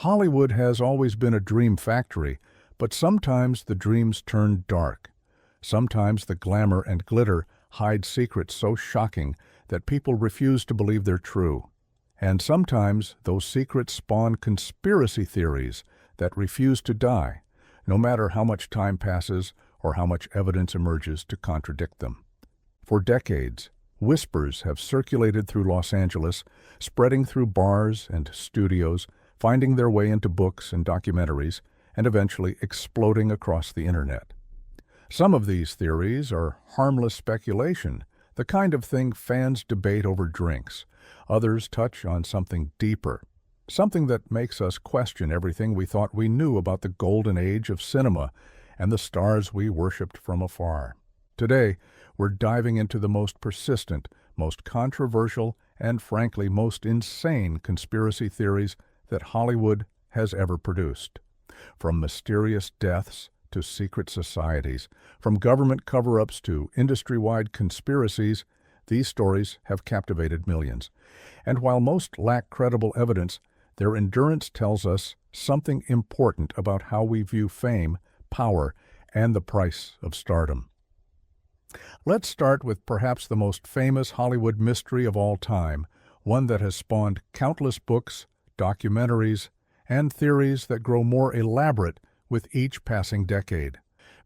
Hollywood has always been a dream factory, but sometimes the dreams turn dark. Sometimes the glamour and glitter hide secrets so shocking that people refuse to believe they're true. And sometimes those secrets spawn conspiracy theories that refuse to die, no matter how much time passes or how much evidence emerges to contradict them. For decades, whispers have circulated through Los Angeles, spreading through bars and studios, finding their way into books and documentaries, and eventually exploding across the internet. Some of these theories are harmless speculation, the kind of thing fans debate over drinks. Others touch on something deeper, something that makes us question everything we thought we knew about the golden age of cinema and the stars we worshipped from afar. Today, we're diving into the most persistent, most controversial, and frankly most insane conspiracy theories that Hollywood has ever produced. From mysterious deaths to secret societies, from government cover-ups to industry-wide conspiracies, these stories have captivated millions. And while most lack credible evidence, their endurance tells us something important about how we view fame, power, and the price of stardom. Let's start with perhaps the most famous Hollywood mystery of all time, one that has spawned countless books, documentaries, and theories that grow more elaborate with each passing decade.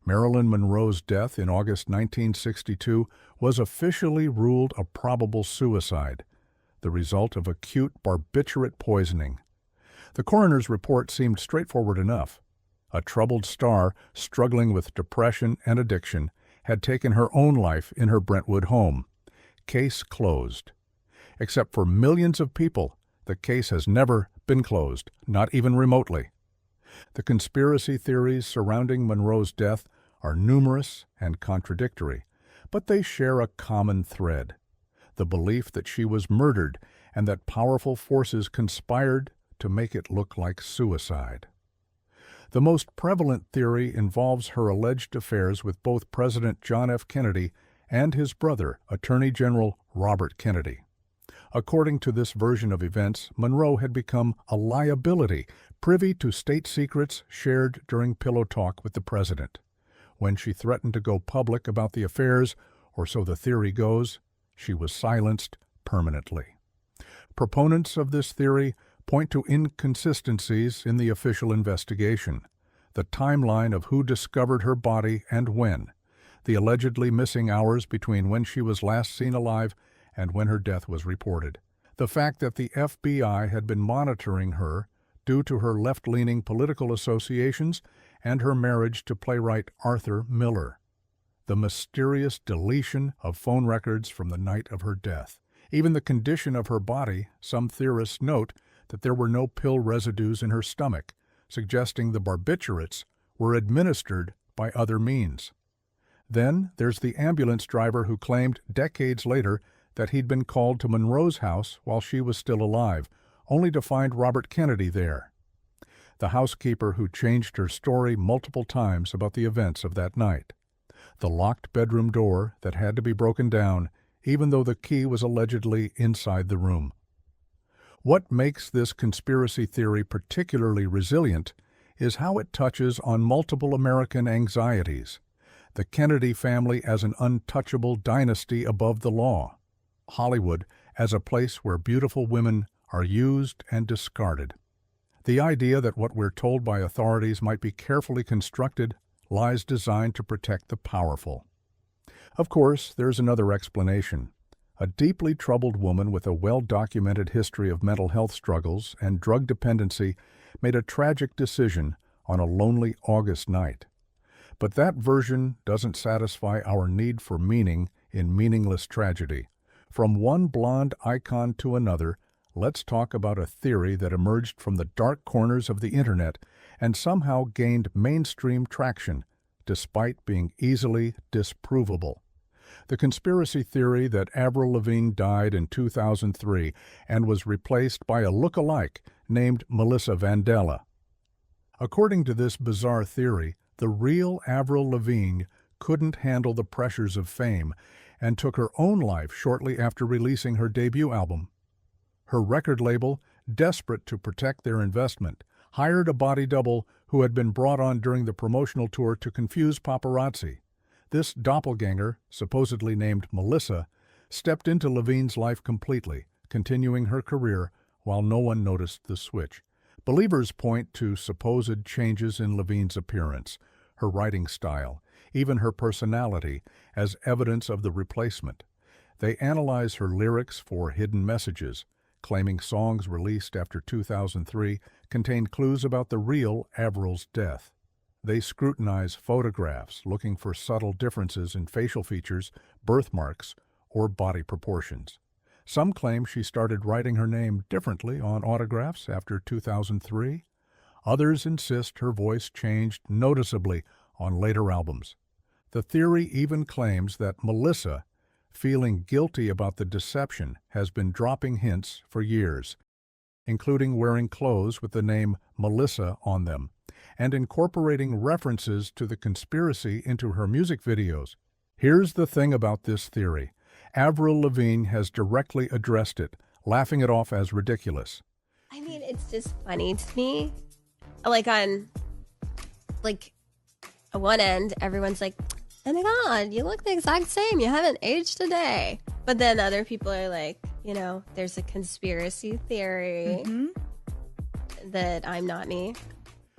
Marilyn Monroe's death in August 1962 was officially ruled a probable suicide, the result of acute barbiturate poisoning. The coroner's report seemed straightforward enough. A troubled star, struggling with depression and addiction, had taken her own life in her Brentwood home. Case closed. Except for millions of people, the case has never been closed, not even remotely. The conspiracy theories surrounding Monroe's death are numerous and contradictory, but they share a common thread: the belief that she was murdered and that powerful forces conspired to make it look like suicide. The most prevalent theory involves her alleged affairs with both President John F. Kennedy and his brother, Attorney General Robert Kennedy. According to this version of events, Monroe had become a liability, privy to state secrets shared during pillow talk with the president. When she threatened to go public about the affairs, or so the theory goes, she was silenced permanently. Proponents of this theory point to inconsistencies in the official investigation, the timeline of who discovered her body and when, the allegedly missing hours between when she was last seen alive and when her death was reported, the fact that the FBI had been monitoring her due to her left-leaning political associations and her marriage to playwright Arthur Miller, the mysterious deletion of phone records from the night of her death, even the condition of her body. Some theorists note that there were no pill residues in her stomach, suggesting the barbiturates were administered by other means. Then there's the ambulance driver who claimed decades later that he'd been called to Monroe's house while she was still alive, only to find Robert Kennedy there. The housekeeper who changed her story multiple times about the events of that night. The locked bedroom door that had to be broken down, even though the key was allegedly inside the room. What makes this conspiracy theory particularly resilient is how it touches on multiple American anxieties: the Kennedy family as an untouchable dynasty above the law, Hollywood as a place where beautiful women are used and discarded, the idea that what we're told by authorities might be carefully constructed lies designed to protect the powerful. Of course, there's another explanation. A deeply troubled woman with a well-documented history of mental health struggles and drug dependency made a tragic decision on a lonely August night. But that version doesn't satisfy our need for meaning in meaningless tragedy. From one blonde icon to another, let's talk about a theory that emerged from the dark corners of the internet and somehow gained mainstream traction, despite being easily disprovable. The conspiracy theory that Avril Lavigne died in 2003 and was replaced by a look-alike named Melissa Vandella. According to this bizarre theory, the real Avril Lavigne couldn't handle the pressures of fame and took her own life shortly after releasing her debut album. Her record label, desperate to protect their investment, hired a body double who had been brought on during the promotional tour to confuse paparazzi. This doppelganger, supposedly named Melissa, stepped into Lavigne's life completely, continuing her career while no one noticed the switch. Believers point to supposed changes in Lavigne's appearance, her writing style, even her personality, as evidence of the replacement. They analyze her lyrics for hidden messages, claiming songs released after 2003 contained clues about the real Avril's death. They scrutinize photographs, looking for subtle differences in facial features, birthmarks, or body proportions. Some claim she started writing her name differently on autographs after 2003. Others insist her voice changed noticeably on later albums. The theory even claims that Melissa, feeling guilty about the deception, has been dropping hints for years, including wearing clothes with the name Melissa on them, and incorporating references to the conspiracy into her music videos. Here's the thing about this theory. Avril Lavigne has directly addressed it, laughing it off as ridiculous. I mean, it's just funny to me. Like on one end, everyone's like, oh my God, you look the exact same. You haven't aged a day. But then other people are like, there's a conspiracy theory that I'm not me.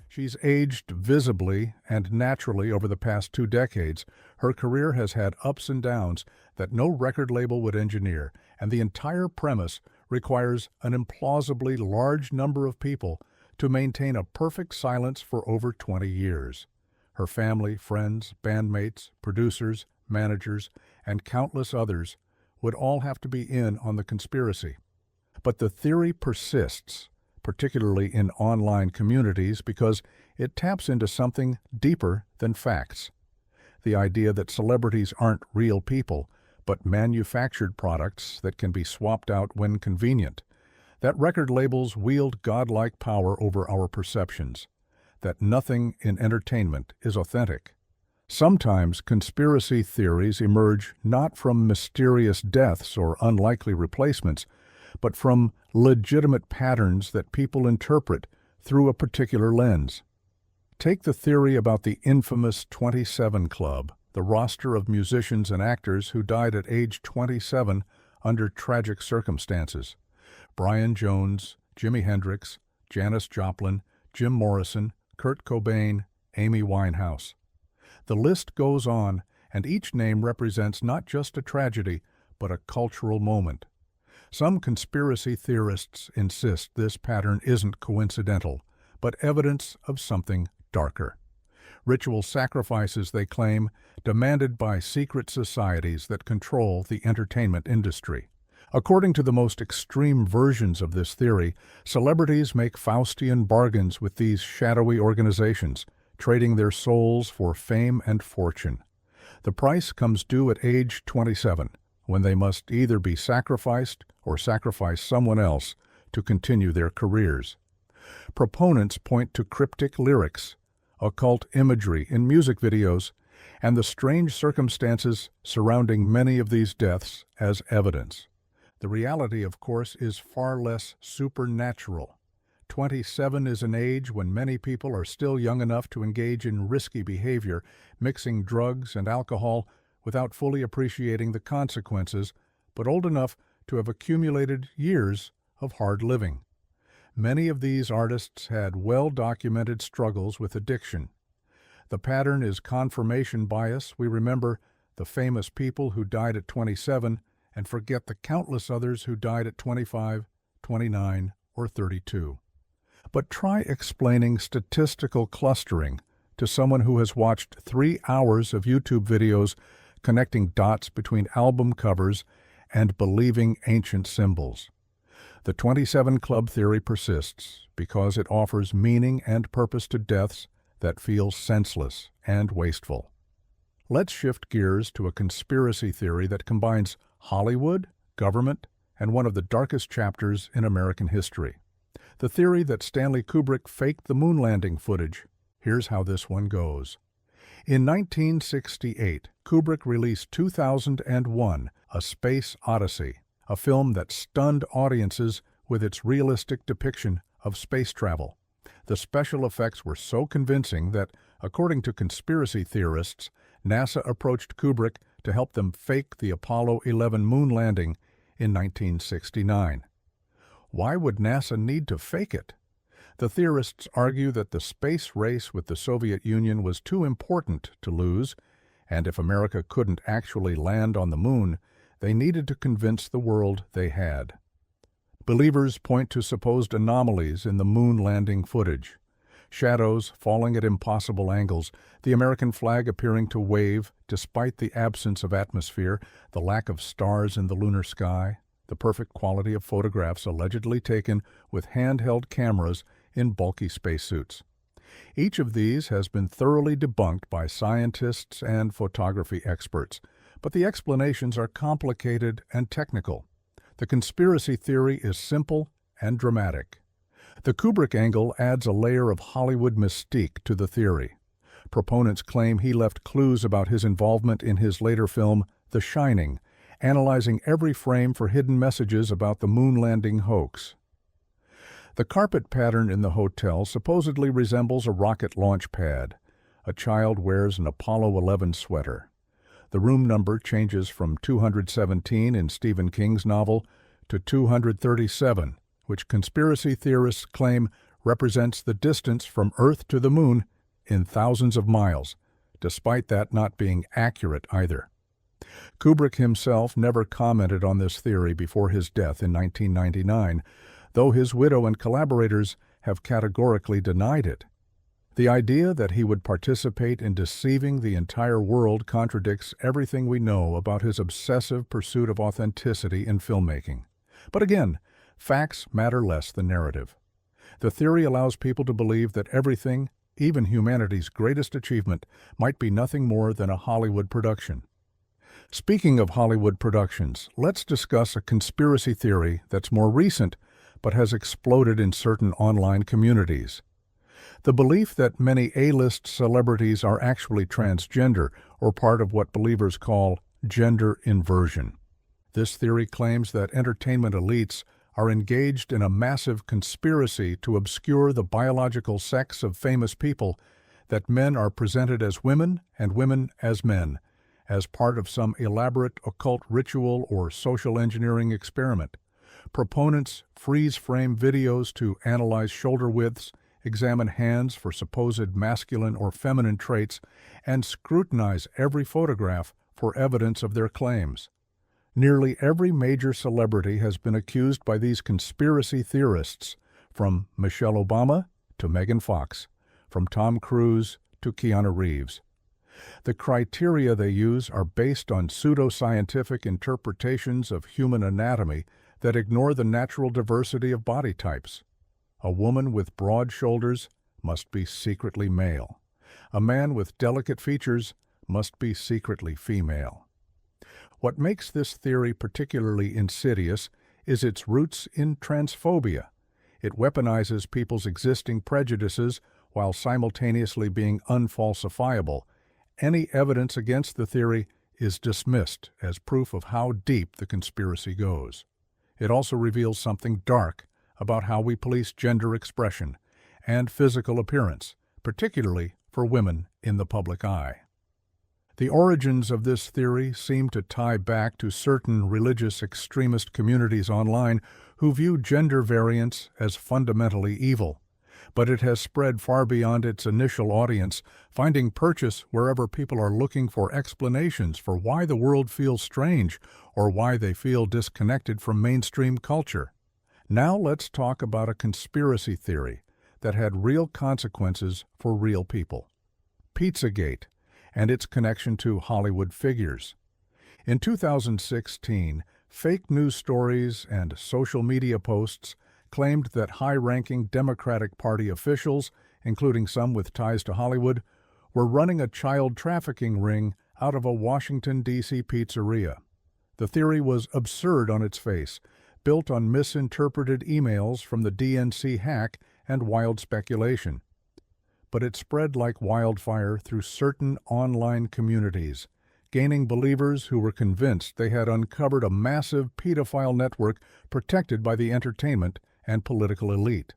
She's aged visibly and naturally over the past 2 decades. Her career has had ups and downs that no record label would engineer, and the entire premise requires an implausibly large number of people to maintain a perfect silence for over 20 years. Her family, friends, bandmates, producers, managers, and countless others would all have to be in on the conspiracy. But the theory persists, particularly in online communities, because it taps into something deeper than facts. The idea that celebrities aren't real people, but manufactured products that can be swapped out when convenient. That record labels wield godlike power over our perceptions. That nothing in entertainment is authentic. Sometimes conspiracy theories emerge not from mysterious deaths or unlikely replacements, but from legitimate patterns that people interpret through a particular lens. Take the theory about the infamous 27 Club, the roster of musicians and actors who died at age 27 under tragic circumstances. Brian Jones, Jimi Hendrix, Janis Joplin, Jim Morrison, Kurt Cobain, Amy Winehouse. The list goes on, and each name represents not just a tragedy, but a cultural moment. Some conspiracy theorists insist this pattern isn't coincidental, but evidence of something darker. Ritual sacrifices, they claim, demanded by secret societies that control the entertainment industry. According to the most extreme versions of this theory, celebrities make Faustian bargains with these shadowy organizations, trading their souls for fame and fortune. The price comes due at age 27, when they must either be sacrificed or sacrifice someone else to continue their careers. Proponents point to cryptic lyrics, occult imagery in music videos, and the strange circumstances surrounding many of these deaths as evidence. The reality, of course, is far less supernatural. 27 is an age when many people are still young enough to engage in risky behavior, mixing drugs and alcohol without fully appreciating the consequences, but old enough to have accumulated years of hard living. Many of these artists had well-documented struggles with addiction. The pattern is confirmation bias. We remember the famous people who died at 27 and forget the countless others who died at 25, 29, or 32. But try explaining statistical clustering to someone who has watched 3 hours of YouTube videos connecting dots between album covers and believing ancient symbols. The 27 Club theory persists because it offers meaning and purpose to deaths that feel senseless and wasteful. Let's shift gears to a conspiracy theory that combines Hollywood, government, and one of the darkest chapters in American history. The theory that Stanley Kubrick faked the moon landing footage. Here's how this one goes. In 1968, Kubrick released 2001, A Space Odyssey, a film that stunned audiences with its realistic depiction of space travel. The special effects were so convincing that, according to conspiracy theorists, NASA approached Kubrick to help them fake the Apollo 11 moon landing in 1969. Why would NASA need to fake it? The theorists argue that the space race with the Soviet Union was too important to lose, and if America couldn't actually land on the moon, they needed to convince the world they had. Believers point to supposed anomalies in the moon landing footage. Shadows falling at impossible angles, the American flag appearing to wave despite the absence of atmosphere, the lack of stars in the lunar sky, the perfect quality of photographs allegedly taken with handheld cameras in bulky spacesuits. Each of these has been thoroughly debunked by scientists and photography experts, but the explanations are complicated and technical. The conspiracy theory is simple and dramatic. The Kubrick angle adds a layer of Hollywood mystique to the theory. Proponents claim he left clues about his involvement in his later film, The Shining, analyzing every frame for hidden messages about the moon landing hoax. The carpet pattern in the hotel supposedly resembles a rocket launch pad. A child wears an Apollo 11 sweater. The room number changes from 217 in Stephen King's novel to 237, which conspiracy theorists claim represents the distance from Earth to the moon in thousands of miles, despite that not being accurate either. Kubrick himself never commented on this theory before his death in 1999, though his widow and collaborators have categorically denied it. The idea that he would participate in deceiving the entire world contradicts everything we know about his obsessive pursuit of authenticity in filmmaking. But again, facts matter less than narrative. The theory allows people to believe that everything, even humanity's greatest achievement, might be nothing more than a Hollywood production. Speaking of Hollywood productions, let's discuss a conspiracy theory that's more recent but has exploded in certain online communities. The belief that many A-list celebrities are actually transgender or part of what believers call gender inversion. This theory claims that entertainment elites are engaged in a massive conspiracy to obscure the biological sex of famous people, that men are presented as women and women as men, as part of some elaborate occult ritual or social engineering experiment. Proponents freeze-frame videos to analyze shoulder widths, examine hands for supposed masculine or feminine traits, and scrutinize every photograph for evidence of their claims. Nearly every major celebrity has been accused by these conspiracy theorists, from Michelle Obama to Megan Fox, from Tom Cruise to Keanu Reeves. The criteria they use are based on pseudoscientific interpretations of human anatomy that ignore the natural diversity of body types. A woman with broad shoulders must be secretly male. A man with delicate features must be secretly female. What makes this theory particularly insidious is its roots in transphobia. It weaponizes people's existing prejudices while simultaneously being unfalsifiable. Any evidence against the theory is dismissed as proof of how deep the conspiracy goes. It also reveals something dark about how we police gender expression and physical appearance, particularly for women in the public eye. The origins of this theory seem to tie back to certain religious extremist communities online who view gender variance as fundamentally evil. But it has spread far beyond its initial audience, finding purchase wherever people are looking for explanations for why the world feels strange or why they feel disconnected from mainstream culture. Now let's talk about a conspiracy theory that had real consequences for real people. Pizzagate and its connection to Hollywood figures. In 2016, fake news stories and social media posts claimed that high-ranking Democratic Party officials, including some with ties to Hollywood, were running a child trafficking ring out of a Washington, D.C. pizzeria. The theory was absurd on its face, built on misinterpreted emails from the DNC hack and wild speculation. But it spread like wildfire through certain online communities, gaining believers who were convinced they had uncovered a massive pedophile network protected by the entertainment and political elite.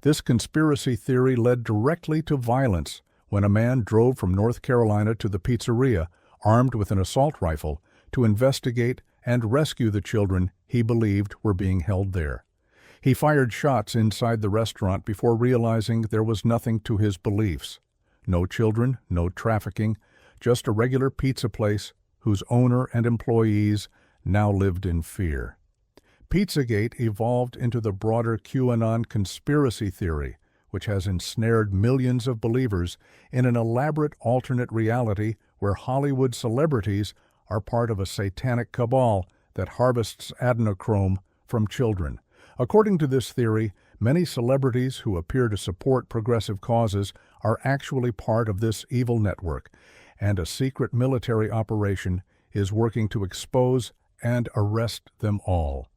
This conspiracy theory led directly to violence when a man drove from North Carolina to the pizzeria armed with an assault rifle to investigate and rescue the children he believed were being held there. He fired shots inside the restaurant before realizing there was nothing to his beliefs. No children, no trafficking, just a regular pizza place whose owner and employees now lived in fear. Pizzagate evolved into the broader QAnon conspiracy theory, which has ensnared millions of believers in an elaborate alternate reality where Hollywood celebrities are part of a satanic cabal that harvests adrenochrome from children. According to this theory, many celebrities who appear to support progressive causes are actually part of this evil network, and a secret military operation is working to expose and arrest them all.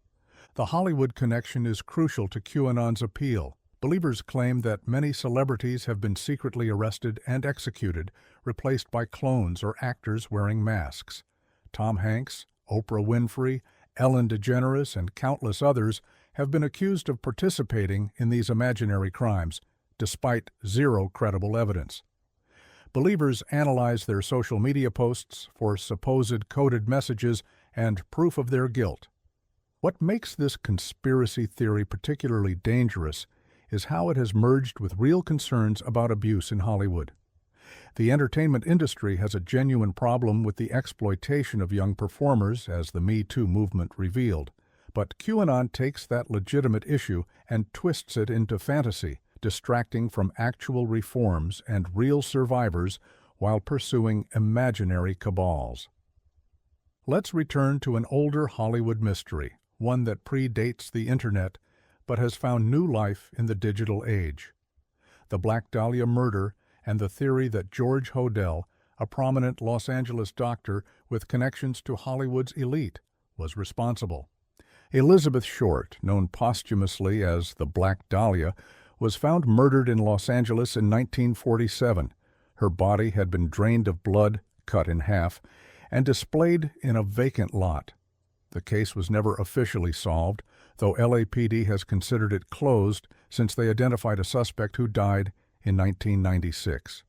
The Hollywood connection is crucial to QAnon's appeal. Believers claim that many celebrities have been secretly arrested and executed, replaced by clones or actors wearing masks. Tom Hanks, Oprah Winfrey, Ellen DeGeneres, and countless others have been accused of participating in these imaginary crimes, despite zero credible evidence. Believers analyze their social media posts for supposed coded messages and proof of their guilt. What makes this conspiracy theory particularly dangerous is how it has merged with real concerns about abuse in Hollywood. The entertainment industry has a genuine problem with the exploitation of young performers, as the Me Too movement revealed. But QAnon takes that legitimate issue and twists it into fantasy, distracting from actual reforms and real survivors while pursuing imaginary cabals. Let's return to an older Hollywood mystery, one that predates the internet but has found new life in the digital age. The Black Dahlia murder and the theory that George Hodel, a prominent Los Angeles doctor with connections to Hollywood's elite, was responsible. Elizabeth Short, known posthumously as the Black Dahlia, was found murdered in Los Angeles in 1947. Her body had been drained of blood, cut in half, and displayed in a vacant lot. The case was never officially solved, though LAPD has considered it closed since they identified a suspect who died in 1996.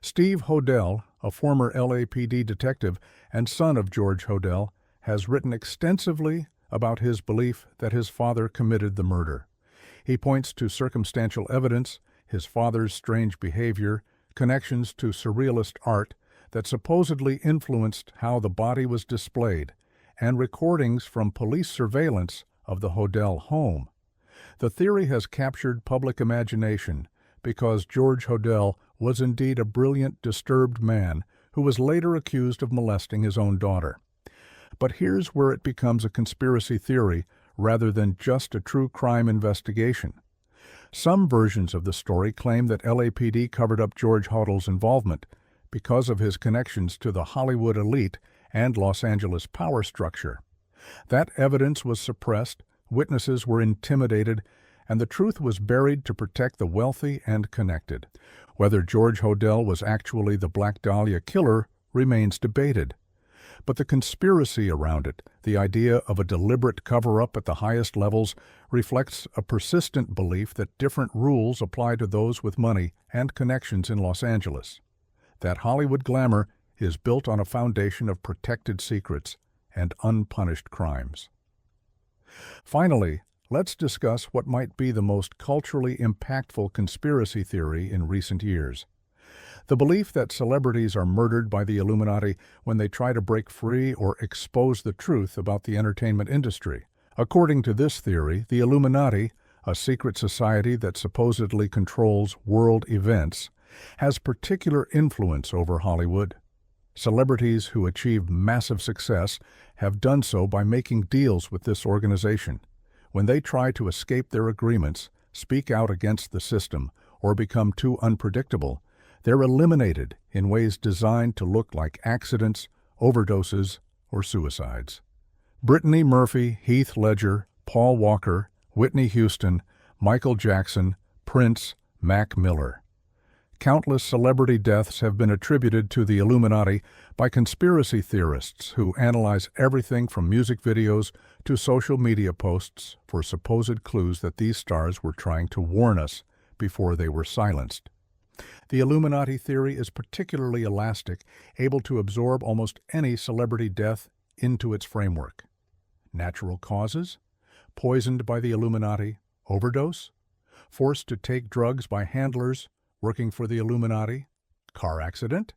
Steve Hodel, a former LAPD detective and son of George Hodel, has written extensively about his belief that his father committed the murder. He points to circumstantial evidence, his father's strange behavior, connections to surrealist art that supposedly influenced how the body was displayed, and recordings from police surveillance of the Hodel home. The theory has captured public imagination because George Hodel was indeed a brilliant, disturbed man who was later accused of molesting his own daughter. But here's where it becomes a conspiracy theory rather than just a true crime investigation. Some versions of the story claim that LAPD covered up George Hodel's involvement because of his connections to the Hollywood elite and Los Angeles power structure. That evidence was suppressed, witnesses were intimidated, and the truth was buried to protect the wealthy and connected. Whether George Hodel was actually the Black Dahlia killer remains debated. But the conspiracy around it, the idea of a deliberate cover-up at the highest levels, reflects a persistent belief that different rules apply to those with money and connections in Los Angeles. That Hollywood glamour is built on a foundation of protected secrets and unpunished crimes. Finally, let's discuss what might be the most culturally impactful conspiracy theory in recent years. The belief that celebrities are murdered by the Illuminati when they try to break free or expose the truth about the entertainment industry. According to this theory, the Illuminati, a secret society that supposedly controls world events, has particular influence over Hollywood. Celebrities who achieve massive success have done so by making deals with this organization. When they try to escape their agreements, speak out against the system, or become too unpredictable, they're eliminated in ways designed to look like accidents, overdoses, or suicides. Brittany Murphy, Heath Ledger, Paul Walker, Whitney Houston, Michael Jackson, Prince, Mac Miller. Countless celebrity deaths have been attributed to the Illuminati by conspiracy theorists who analyze everything from music videos to social media posts for supposed clues that these stars were trying to warn us before they were silenced. The Illuminati theory is particularly elastic, able to absorb almost any celebrity death into its framework. Natural causes? Poisoned by the Illuminati? Overdose? Forced to take drugs by handlers working for the Illuminati? Car accident?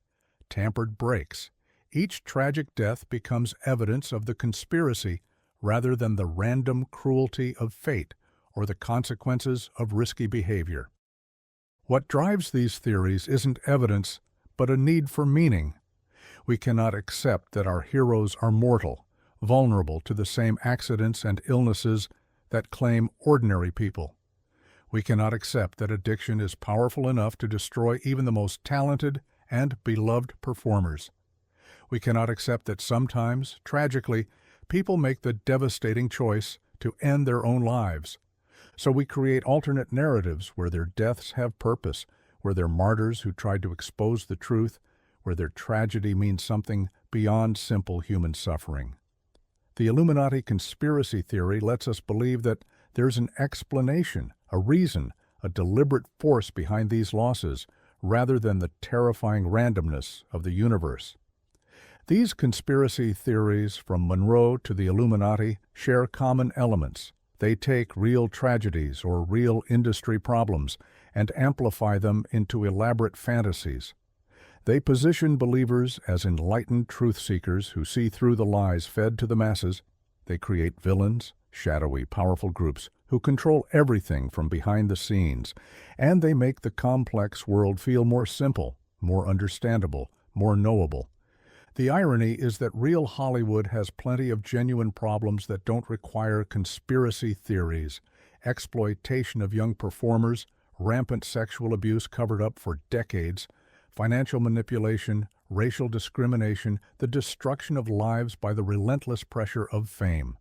Tampered brakes. Each tragic death becomes evidence of the conspiracy rather than the random cruelty of fate or the consequences of risky behavior. What drives these theories isn't evidence, but a need for meaning. We cannot accept that our heroes are mortal, vulnerable to the same accidents and illnesses that claim ordinary people. We cannot accept that addiction is powerful enough to destroy even the most talented and beloved performers. We cannot accept that sometimes, tragically, people make the devastating choice to end their own lives. So we create alternate narratives where their deaths have purpose, where they're martyrs who tried to expose the truth, where their tragedy means something beyond simple human suffering. The Illuminati conspiracy theory lets us believe that there's an explanation, a reason, a deliberate force behind these losses, rather than the terrifying randomness of the universe. These conspiracy theories, from Monroe to the Illuminati, share common elements. They take real tragedies or real industry problems and amplify them into elaborate fantasies. They position believers as enlightened truth seekers who see through the lies fed to the masses. They create villains, shadowy, powerful groups who control everything from behind the scenes, and they make the complex world feel more simple, more understandable, more knowable. The irony is that real Hollywood has plenty of genuine problems that don't require conspiracy theories, exploitation of young performers, rampant sexual abuse covered up for decades, financial manipulation, racial discrimination, the destruction of lives by the relentless pressure of fame.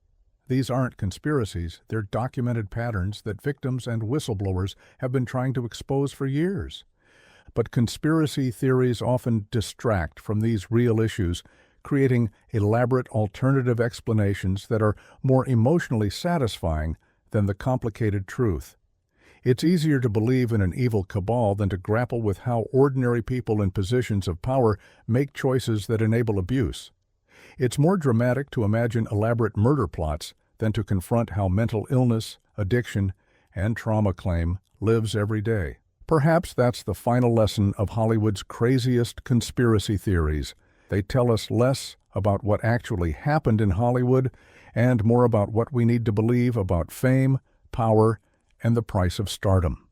These aren't conspiracies, they're documented patterns that victims and whistleblowers have been trying to expose for years. But conspiracy theories often distract from these real issues, creating elaborate alternative explanations that are more emotionally satisfying than the complicated truth. It's easier to believe in an evil cabal than to grapple with how ordinary people in positions of power make choices that enable abuse. It's more dramatic to imagine elaborate murder plots than to confront how mental illness, addiction, and trauma claim lives every day. Perhaps that's the final lesson of Hollywood's craziest conspiracy theories. They tell us less about what actually happened in Hollywood and more about what we need to believe about fame, power, and the price of stardom.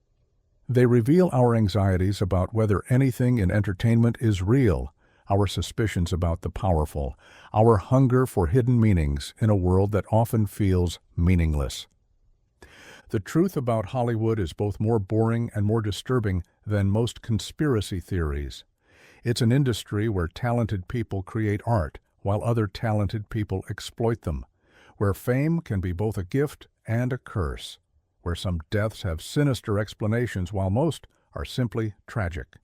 They reveal our anxieties about whether anything in entertainment is real, our suspicions about the powerful, our hunger for hidden meanings in a world that often feels meaningless. The truth about Hollywood is both more boring and more disturbing than most conspiracy theories. It's an industry where talented people create art, while other talented people exploit them, where fame can be both a gift and a curse, where some deaths have sinister explanations while most are simply tragic,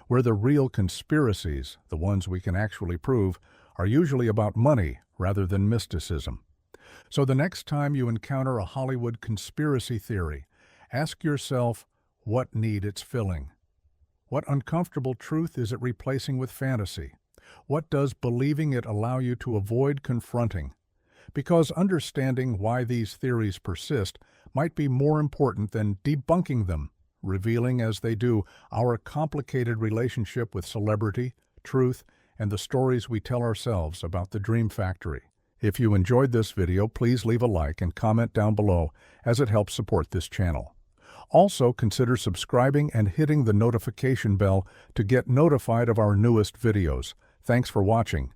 where the real conspiracies, the ones we can actually prove, are usually about money rather than mysticism. So the next time you encounter a Hollywood conspiracy theory, ask yourself what need it's filling. What uncomfortable truth is it replacing with fantasy? What does believing it allow you to avoid confronting? Because understanding why these theories persist might be more important than debunking them, revealing as they do our complicated relationship with celebrity, truth, and the stories we tell ourselves about the Dream Factory. If you enjoyed this video, please leave a like and comment down below as it helps support this channel. Also, consider subscribing and hitting the notification bell to get notified of our newest videos. Thanks for watching.